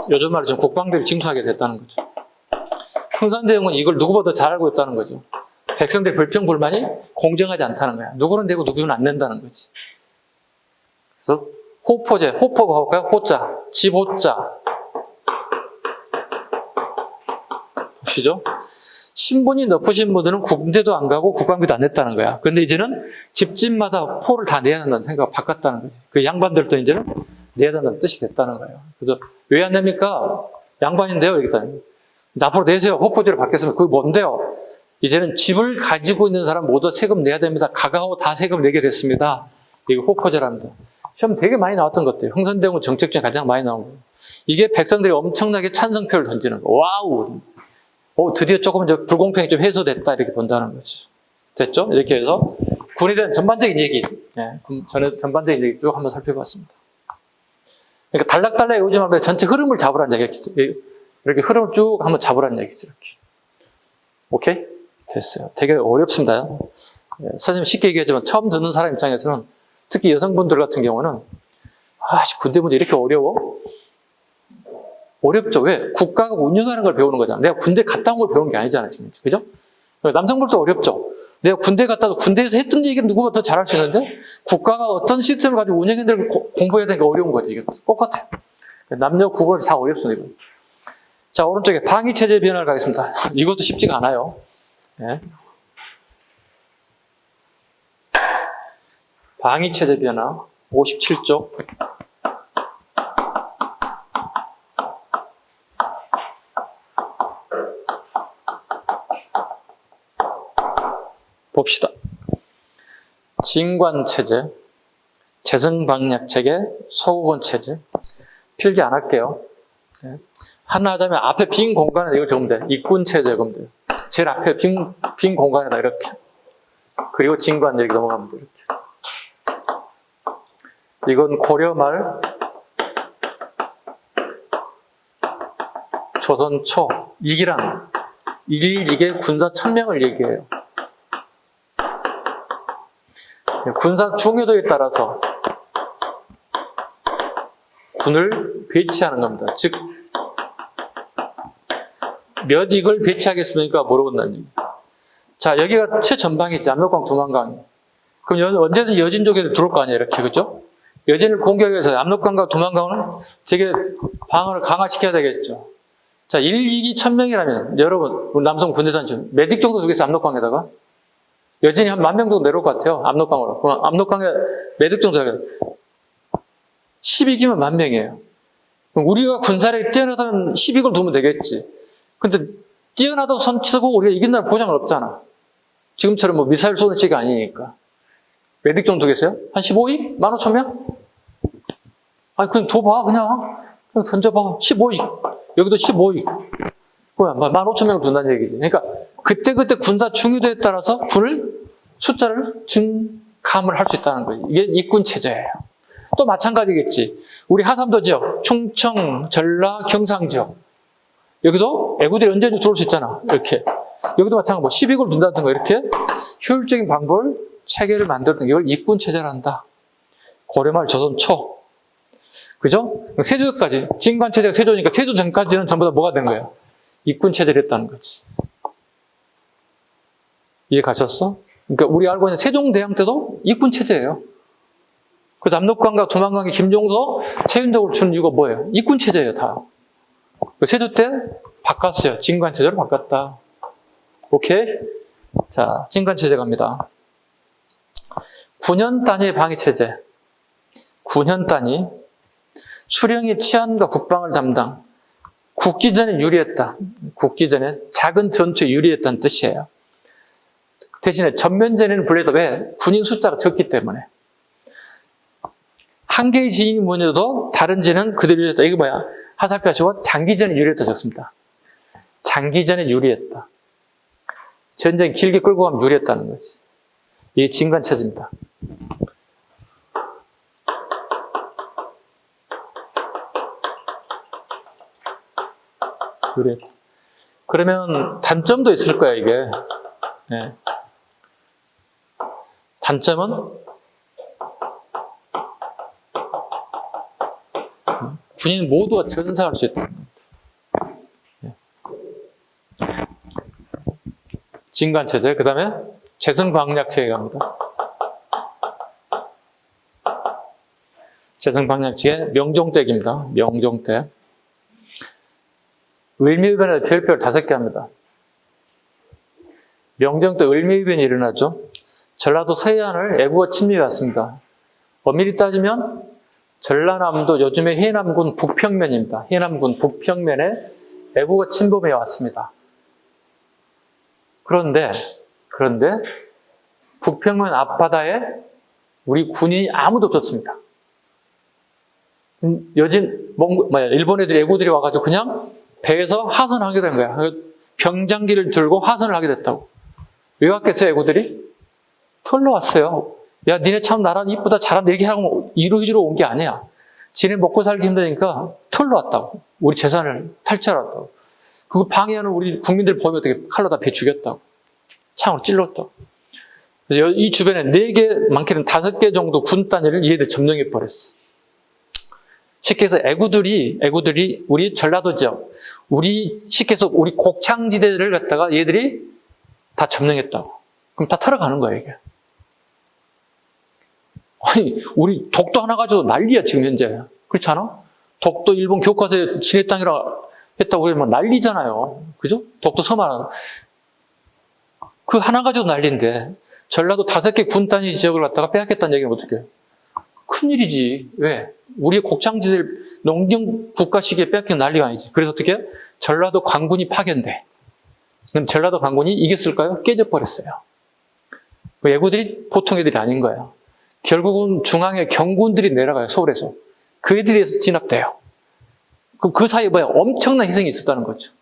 요즘 말로 지금 국방비를 징수하게 됐다는 거죠. 흥선대원은 이걸 누구보다 잘 알고 있다는 거죠. 백성들의 불평불만이 공정하지 않다는 거야. 누구는 내고 누구는 안 낸다는 거지. 그래서 호포제, 호포 봐볼까요? 호자, 집호자. 보시죠. 신분이 높으신 분들은 군대도 안 가고 국방비도 안 냈다는 거야. 그런데 이제는 집집마다 포를 다 내야 한다는 생각을 바꿨다는 거지. 그 양반들도 이제는 내야 된다는 뜻이 됐다는 거예요. 그래서 왜 안 냅니까? 양반인데요. 이랬더니 앞으로 내세요. 호포제를 받겠으면 그게 뭔데요? 이제는 집을 가지고 있는 사람 모두 세금 내야 됩니다. 가가오 다 세금 내게 됐습니다. 이게 호포제랍니다. 시험 되게 많이 나왔던 것들. 흥선대원 정책 중에 가장 많이 나온 거예요. 이게 백성들이 엄청나게 찬성표를 던지는 거예요. 와우! 드디어 조금 불공평이 좀 해소됐다. 이렇게 본다는 거죠. 됐죠? 이렇게 해서 군에 대한 전반적인 얘기, 전반적인 얘기 쭉 한번 살펴봤습니다. 그러니까 달락달락 오지 말고 전체 흐름을 잡으라는 얘기겠죠. 이렇게 흐름을 쭉 한번 잡으라는 얘기죠. 이렇게. 오케이? 됐어요. 되게 어렵습니다. 선생님 쉽게 얘기하지만 처음 듣는 사람 입장에서는 특히 여성분들 같은 경우는 군대 문제 이렇게 어려워? 어렵죠. 왜? 국가가 운영하는 걸 배우는 거잖아. 내가 군대 갔다 온 걸 배우는 게 아니잖아, 지금. 그죠? 남성분들도 어렵죠. 내가 군대 갔다도 군대에서 했던 얘기는 누구보다 더 잘할 수 있는데 국가가 어떤 시스템을 가지고 운영하는 걸 공부해야 되니까 어려운 거지. 이게 똑같아요. 남녀 구분이 다 어렵습니다. 이거. 자, 오른쪽에 방위체제 변화를 가겠습니다. 이것도 쉽지가 않아요. 네. 방위체제 변화 57쪽. 봅시다. 진관체제, 재정방약체계, 소국원체제. 필기 안 할게요. 하나 하자면 앞에 빈 공간에 이걸 적으면 돼. 입군체제 적으면 돼요. 제일 앞에 빈 공간에다 이렇게. 그리고 진관 여기 넘어가면 돼. 이렇게. 이건 고려 말 조선 초 이기란 이게 군사 1000명을 얘기해요. 군사 중요도에 따라서 군을 배치하는 겁니다. 즉, 몇 익을 배치하겠습니까? 물어본다는 얘기. 자, 여기가 최전방이지. 압록강, 두만강이. 그럼 언제든지 여진 쪽에 들어올 거 아니에요. 이렇게. 그죠? 여진을 공격해서 압록강과 두만강을 되게 방어를 강화시켜야 되겠죠. 자, 1, 2기 1000명이라면, 여러분, 우리 남성 군대단 지금 몇 익 정도 두겠어요? 압록강에다가? 여진이 한 10,000명 정도 내려올 것 같아요. 압록강으로. 그럼 압록강에 몇 익 정도 되겠어요? 12기면 10,000명이에요. 그럼 우리가 군사력이 뛰어나다면 12기를 두면 되겠지. 근데 뛰어나도 선치고 우리가 이긴다는 보장은 없잖아. 지금처럼 뭐 미사일 쏘는 시기가 아니니까. 몇 익 정도 두겠어요? 한 15익? 15,000명? 아니, 그냥 둬봐, 그냥 던져봐. 15익. 여기도 15익. 뭐야, 15,000명을 둔다는 얘기지. 그러니까, 그때 군사 중요도에 따라서 군을, 숫자를 증감을 할 수 있다는 거지. 이게 육군 체제예요. 또 마찬가지겠지. 우리 하삼도 지역, 충청, 전라, 경상 지역. 여기도 애구들이 언제든지 들어올 수 있잖아. 이렇게. 여기도 마찬가지로 뭐 12국을 둔다든가 이렇게 효율적인 방법을 체계를 만들었던 이걸 육군 체제란다. 고려말 조선 초. 그죠? 세조까지. 진관 체제가 세조니까 세조 전까지는 전부 다 뭐가 된 거예요? 육군 체제를 했다는 거지. 이해 가셨어? 그러니까 우리 알고 있는 세종대왕 때도 육군 체제예요. 그래서 압록강과 두만강의 김종서, 최윤덕을 준 이유가 뭐예요? 육군 체제예요, 다. 세조 때 바꿨어요. 진관 체제로 바꿨다. 오케이? 자, 진관 체제 갑니다. 9년 단위의 방위 체제. 9년 단위. 수령이 치안과 국방을 담당. 국기 전에 유리했다. 국기 전에 작은 전투에 유리했다는 뜻이에요. 대신에 전면전에는 불리해도 왜? 군인 숫자가 적기 때문에. 한 개의 지인이 무너져도 다른 지는 그대로 유리했다. 이게 뭐야? 화살표 하시고 장기전에 유리했다 적습니다. 장기전에 유리했다. 전쟁 길게 끌고 가면 유리했다는 거지. 이게 진관체제입니다. 유리했다. 그러면 단점도 있을 거야, 이게. 네. 단점은 군인 모두가 전사할 수 있다. 진관체제, 그 다음에 재성방략체계 갑니다. 재성방략체계, 명종대기입니다. 명종대. 을미의변에 별별 5개 합니다. 명종 때 을미의변이 일어나죠. 전라도 서해안을 애국어 침입해 왔습니다. 엄밀히 따지면 전라남도 요즘의 해남군 북평면입니다. 해남군 북평면에 애국어 침범해 왔습니다. 그런데 북평면 앞바다에 우리 군인이 아무도 없었습니다. 일본 애들이 애구들이 와가지고 그냥 배에서 하선하게 된 거야. 병장기를 들고 하선을 하게 됐다고. 왜 왔겠어요, 애구들이? 털러 왔어요. 야, 니네 참 나라 이쁘다, 잘한다, 이렇게 하고 이루어지러 온 게 아니야. 지네 먹고 살기 힘드니까 털러 왔다고. 우리 재산을 탈취하러 왔다고. 그거 방해하는 우리 국민들 보면 어떻게 칼로 다 배 죽였다고. 창으로 찔렀다고. 그래서 이 주변에 4개, 많게는 5개 정도 군 단위를 얘들 점령해 버렸어. 쉽게 해서 애구들이 우리 전라도 지역, 쉽게 해서 우리 곡창지대를 갖다가 얘들이 다 점령했다고. 그럼 다 털어가는 거야, 이게. 아니, 우리 독도 하나 가지고 난리야, 지금 현재. 그렇지 않아? 독도 일본 교과서에 지네 땅이라 했다고 하면 난리잖아요. 그죠? 독도 섬 하나. 그 하나 가지고 난리인데, 전라도 5개 군 단위 지역을 갖다가 빼앗겠다는 얘기는 어떻게? 큰일이지. 왜? 우리의 곡창지대를 농경 국가 시기에 빼앗기는 난리가 아니지. 그래서 어떻게? 전라도 관군이 파견돼. 그럼 전라도 관군이 이겼을까요? 깨져버렸어요. 애구들이 보통 애들이 아닌 거예요. 결국은 중앙에 경군들이 내려가요, 서울에서. 그 애들이 진압돼요. 그 사이에 뭐야? 엄청난 희생이 있었다는 거죠.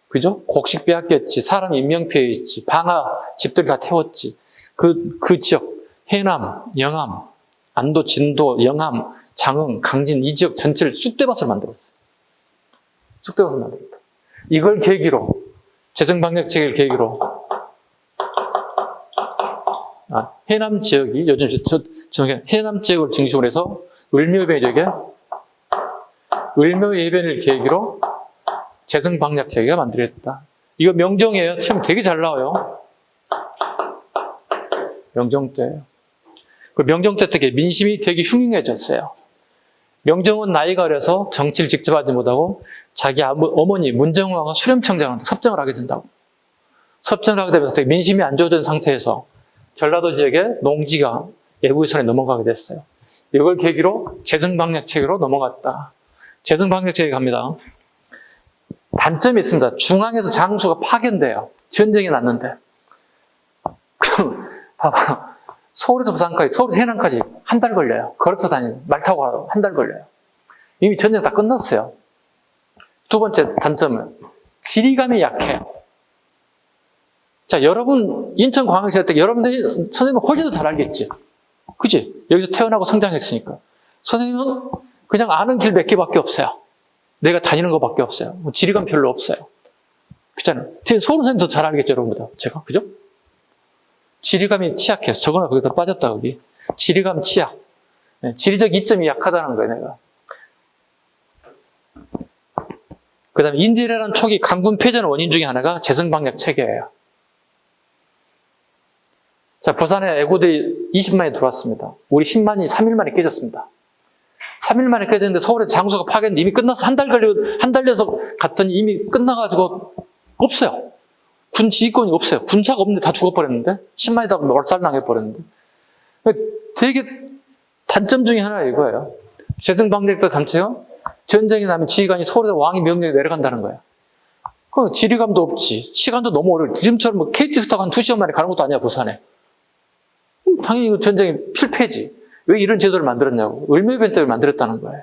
그죠? 곡식 빼앗겼지, 사람 인명피해 있지, 방아, 집들 다 태웠지. 그 지역, 해남, 영암, 안도, 진도, 영암, 장흥, 강진 이 지역 전체를 쑥대밭을 만들었어요. 쑥대밭을 만들었다. 이걸 계기로 재정방역 체계를 계기로 해남 지역이 요즘 해남 지역을 중심으로 해서 을묘해변 지역에 을묘해변을 계기로 재정방역 체계가 만들어졌다. 이거 명정이에요. 시험 되게 잘 나와요. 명정 때. 그 명정 때 되게 민심이 되게 흉흉해졌어요. 명정은 나이가 어려서 정치를 직접 하지 못하고 자기 어머니 문정왕과 수렴청장한테 섭정을 하게 된다고. 섭정을 하게 되면서 되게 민심이 안 좋아진 상태에서 전라도 지역에 농지가 예부의 손에 넘어가게 됐어요. 이걸 계기로 재정방역 체계로 넘어갔다. 재정방역 체계 갑니다. 단점이 있습니다. 중앙에서 장수가 파견돼요. 전쟁이 났는데. 그럼 봐봐. 서울에서 부산까지, 서울에서 해남까지 한 달 걸려요. 걸어서 다니는, 말 타고 가도 한 달 걸려요. 이미 전쟁 다 끝났어요. 두 번째 단점은 지리감이 약해요. 자, 여러분 인천광역시 할 때 여러분들이 선생님은 훨씬 더 잘 알겠지. 그치? 여기서 태어나고 성장했으니까. 선생님은 그냥 아는 길 몇 개밖에 없어요. 내가 다니는 것밖에 없어요. 지리감 별로 없어요. 그렇잖아요. 서울 선생님 더 잘 알겠죠, 여러분보다. 제가. 그죠? 지리감이 취약해요. 저거나 거기다 빠졌다, 거기. 지리감 취약. 네, 지리적 이점이 약하다는 거예요, 내가. 그 다음에 인지례란 촉이 강군 폐전 원인 중에 하나가 재정방역 체계예요. 자, 부산에 애구들이 20만이 들어왔습니다. 우리 10만이 3일 만에 깨졌습니다. 3일 만에 깨졌는데 서울에 장수가 파견인데 이미 끝나서 한 달려서 갔더니 이미 끝나가지고 없어요. 군 지휘권이 없어요. 군사가 없는데 다 죽어버렸는데 10만이 다 멸살당해버렸는데 되게 단점 중에 하나가 이거예요. 재정방역도 단체요. 전쟁이 나면 지휘관이 서울에서 왕이 명령이 내려간다는 거예요. 그 지리감도 없지. 시간도 너무 오래. 지금처럼 뭐 KTX 타고 한 2시간 만에 가는 것도 아니야, 부산에. 당연히 이거 전쟁이 필패지. 왜 이런 제도를 만들었냐고. 을묘변 때를 만들었다는 거예요.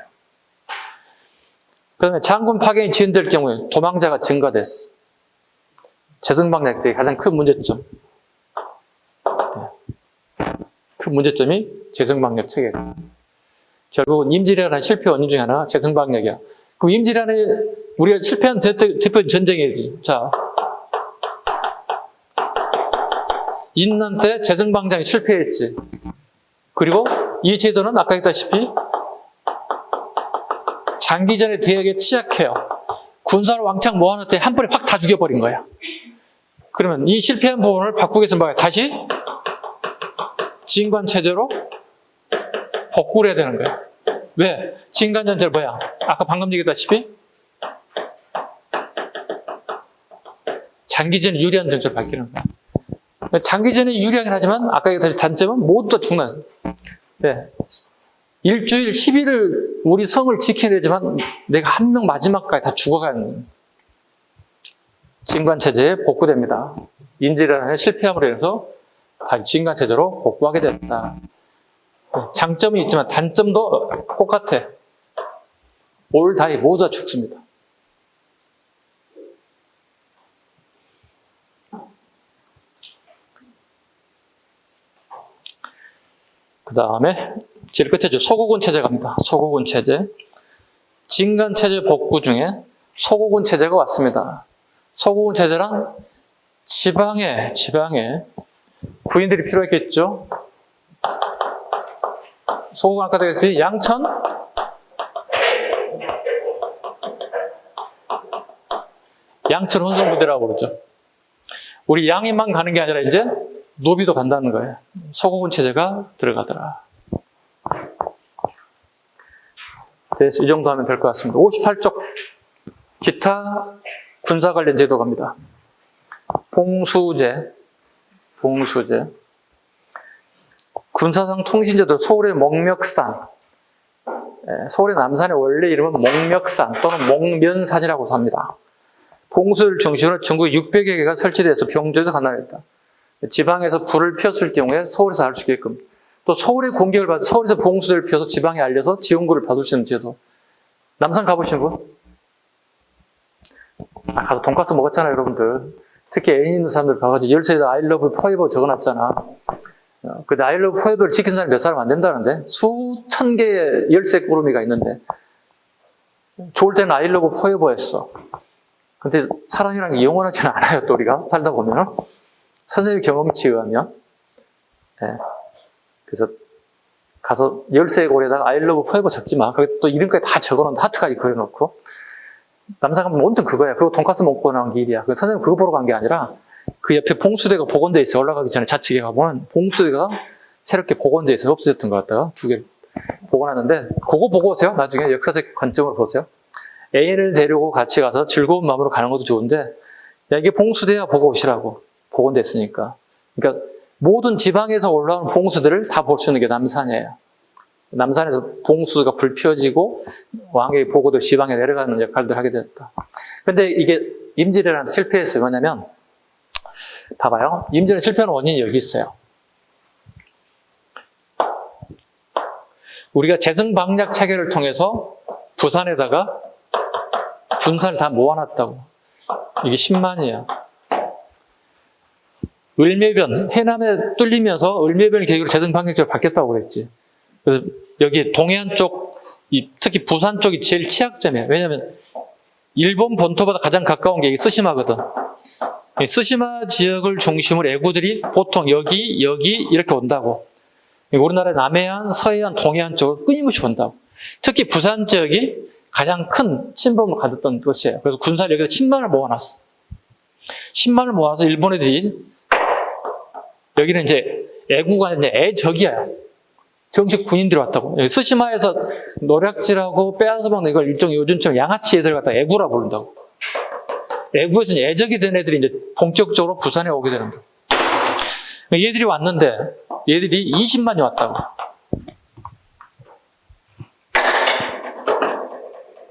그 다음에 장군 파견이 지연될 경우에 도망자가 증가됐어. 재정방역의 가장 큰 문제점. 큰 문제점이 재정방역 체계다. 결국은 임진왜란 실패 원인 중에 하나가 재정방역이야. 그럼 임진왜란에 우리가 실패한 대표 전쟁이지. 자, 인난 때 재정방장이 실패했지. 그리고 이 제도는 아까 했다시피 장기전의 대역에 취약해요. 군사를 왕창 모아놨더니 한 번에 확 다 죽여버린 거야. 그러면 이 실패한 부분을 바꾸기 위해서 뭐야? 다시 진관 체제로 복구를 해야 되는 거야. 왜? 진관 전체를 뭐야? 아까 방금 얘기했다시피 장기전에 유리한 정책을 밝히는 거야. 장기전에 유리하긴 하지만 아까 얘기했던 단점은 모두 다 죽는. 네. 일주일 10일을 우리 성을 지켜내지만 내가 한 명 마지막까지 다 죽어가는 진관체제에 복구됩니다. 인지례란에 실패함으로 인해서 다시 진관체제로 복구하게 됐다. 장점이 있지만 단점도 똑같아. 올 다이 모두 다 죽습니다. 그 다음에 제일 끝에 소고군 체제 갑니다. 소고군 체제. 진관 체제 복구 중에 소고군 체제가 왔습니다. 소고군 체제란 지방에 구인들이 필요했겠죠. 소고군 아까 얘기했듯이 양천, 양천 혼성부대라고 그러죠. 우리 양이만 가는 게 아니라 이제 노비도 간다는 거예요. 소고군 체제가 들어가더라. 이 정도 하면 될 것 같습니다. 58쪽 기타 군사 관련 제도 갑니다. 봉수제. 군사상 통신제도 서울의 목멱산. 서울의 남산의 원래 이름은 목멱산 또는 목면산이라고 합니다. 봉수를 중심으로 전국 600여 개가 설치돼서 병조에서 가난했다. 지방에서 불을 피웠을 경우에 서울에서 알 수 있게끔. 또 서울의 공격을 받아 서울에서 봉수를 피워서 지방에 알려서 지원구를 받을 수 있는 제도. 남산 가보신 분? 가서 돈가스 먹었잖아요, 여러분들. 특히 애인 있는 사람들 가가지고 열쇠에다 I love forever 적어놨잖아. 그 나일로 포에버를 지킨 사람이 몇 사람 안 된다는데 수천 개의 열쇠 꾸러미가 있는데 좋을 때는 아이러브 포에버였어. 근데 사랑이라는 게 영원하지는 않아요. 또 우리가 살다 보면은 선생님 경험치에 의하면 그래서 가서 열쇠 고리에다가 아이러브 포에버 적지 마. 거기 또 이름까지 다 적어놓은 하트까지 그려놓고 남자가 온통 그거야. 그리고 돈가스 먹고 나온 길이야. 그 선생님 그거 보러 간 게 아니라 그 옆에 봉수대가 복원돼 있어요. 올라가기 전에 좌측에 가보면 봉수대가 새롭게 복원돼 있어요. 없어졌던 것 같다가 2개 복원하는데 그거 보고 오세요. 나중에 역사적 관점으로 보세요. 애인을 데리고 같이 가서 즐거운 마음으로 가는 것도 좋은데 야 이게 봉수대야 보고 오시라고. 복원됐으니까. 그러니까 모든 지방에서 올라오는 봉수들을 다 볼 수 있는 게 남산이에요. 남산에서 봉수가 불 피워지고 왕의 보고도 지방에 내려가는 역할들을 하게 됐다. 근데 이게 임진왜란 실패했어요. 뭐냐면 봐봐요. 임진왜란 실패하는 원인이 여기 있어요. 우리가 재승방략 체계를 통해서 부산에다가 군사를 다 모아놨다고. 이게 10만이야. 을매변, 해남에 뚫리면서 을매변을 계기로 재승방략제로 바뀌었다고 그랬지. 그래서 여기 동해안 쪽, 특히 부산 쪽이 제일 취약점이에요. 왜냐하면 일본 본토보다 가장 가까운 게 스시마거든. 스시마 지역을 중심으로 애구들이 보통 여기 이렇게 온다고. 우리나라 남해안, 서해안, 동해안 쪽으로 끊임없이 온다고. 특히 부산 지역이 가장 큰 침범을 가졌던 곳이에요. 그래서 군사를 여기다 10만을 모아놨어. 10만을 모아서 일본 애들이 여기는 이제 애구가 아니라 애적이야. 정식 군인들이 왔다고. 스시마에서 노략질하고 빼앗아 먹는 이걸 일종의 요즘처럼 양아치 애들 갖다 애구라 부른다고. 애구에서 애적이 된 애들이 이제 본격적으로 부산에 오게 되는 거야. 얘들이 왔는데 얘들이 20만이 왔다고.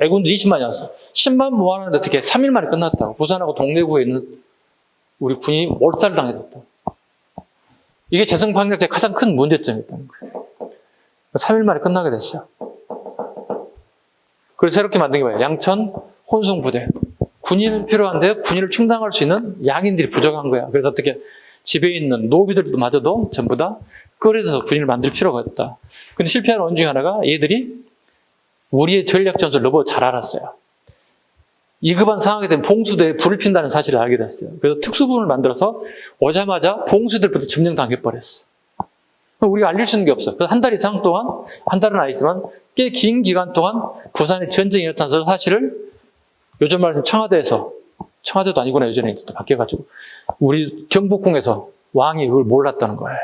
애군들 20만이 왔어. 10만 모아놨는데 어떻게 3일 만에 끝났다고. 부산하고 동래구에 있는 우리 군인이 몰살당했다고. 이게 재승방략제의 가장 큰 문제점이었다는 거예요. 3일 만에 끝나게 됐어요. 그래서 새롭게 만든 게 뭐예요? 양천 혼성부대. 군인은 필요한데 군인을 충당할 수 있는 양인들이 부족한 거야. 그래서 어떻게 집에 있는 노비들도 마저도 전부 다 끌어들여서 군인을 만들 필요가 없다. 근데 실패한 원인 중에 하나가 얘들이 우리의 전략 전술을 너무 잘 알았어요. 이급한 상황이 되면 봉수대에 불을 핀다는 사실을 알게 됐어요. 그래서 특수부를 만들어서 오자마자 봉수들부터 점령당해버렸어. 우리가 알릴 수 있는 게 없어. 그래서 한 달 이상 동안, 한 달은 아니지만 꽤 긴 기간 동안 부산에 전쟁이 일어나서 사실을 요즘 말하는 청와대도 아니구나, 요즘에 또 바뀌어가지고 우리 경복궁에서 왕이 그걸 몰랐다는 거예요.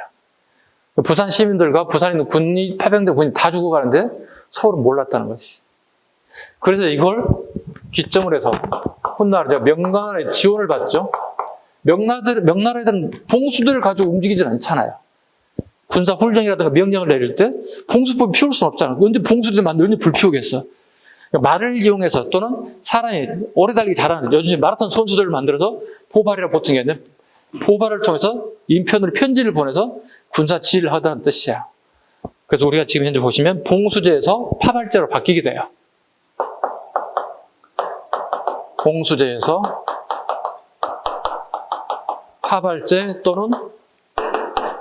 부산 시민들과 부산에 있는 군이, 파병된 군이 다 죽어가는데 서울은 몰랐다는 것이. 그래서 이걸 기점으로 해서 훗날 명나라의 지원을 받죠. 명나라들은 봉수들을 가지고 움직이질 않잖아요. 군사 훈련이라든가 명령을 내릴 때 봉수법이 피울 수는 없잖아. 언제 봉수들 만들면 불 피우겠어. 그러니까 말을 이용해서 또는 사람이 오래 달리기 잘하는 요즘 마라톤 선수들을 만들어서 포발이라 보통 게 아니라 포발을 통해서 인편으로 편지를 보내서 군사 지휘를 하다는 뜻이야. 그래서 우리가 지금 현재 보시면 봉수제에서 파발제로 바뀌게 돼요. 봉수제에서 파발제 또는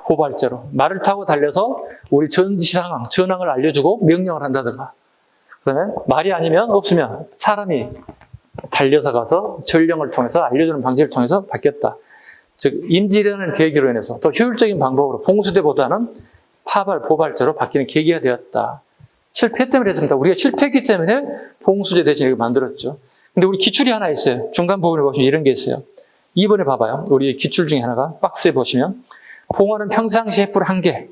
포발제로 말을 타고 달려서 우리 전시 상황, 전황을 알려주고 명령을 한다든가, 그 다음에 말이 아니면 없으면 사람이 달려서 가서 전령을 통해서 알려주는 방식을 통해서 바뀌었다. 즉 임진왜란을 계기로 인해서 더 효율적인 방법으로 봉수대보다는 파발, 포발제로 바뀌는 계기가 되었다. 실패 때문에 했습니다. 우리가 실패했기 때문에 봉수제 대신 이렇게 만들었죠. 근데 우리 기출이 하나 있어요. 중간 부분에 보시면 이런 게 있어요. 2번에 봐봐요. 우리 기출 중에 하나가 박스에 보시면 봉화는 평상시 횃불 1개,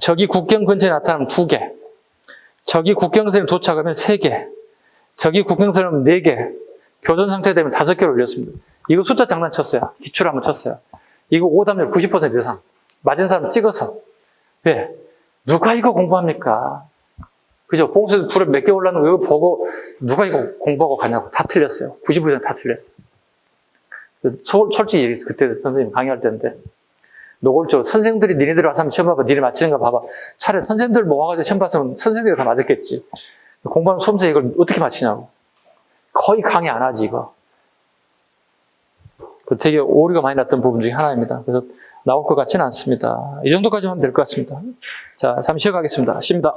적이 국경 근처에 나타나면 2개, 적이 국경선에 도착하면 3개, 적이 국경선에 오면 4개, 교전 상태 되면 5개를 올렸습니다. 이거 숫자 장난쳤어요. 기출 한번 쳤어요. 이거 오답률 90% 이상. 맞은 사람 찍어서. 왜? 누가 이거 공부합니까? 그죠? 봉수 불에 몇 개 올라는 거 이거 보고 누가 이거 공부하고 가냐고. 다 틀렸어요. 90% 다 틀렸어요. 솔직히 그때 선생님 강의할 때인데 노골적으로 선생들이 니네들 와서 한번 시험 봐봐. 니네 맞히는 거 봐봐. 차라리 선생들 모아가지고 시험 봤으면 선생들이 다 맞았겠지. 공부하는 수험생 이걸 어떻게 맞히냐고. 거의 강의 안 하지 이거. 그 되게 오류가 많이 났던 부분 중에 하나입니다. 그래서 나올 것 같지는 않습니다. 이 정도까지 하면 될 것 같습니다. 자, 잠시 쉬어가겠습니다. 쉽니다.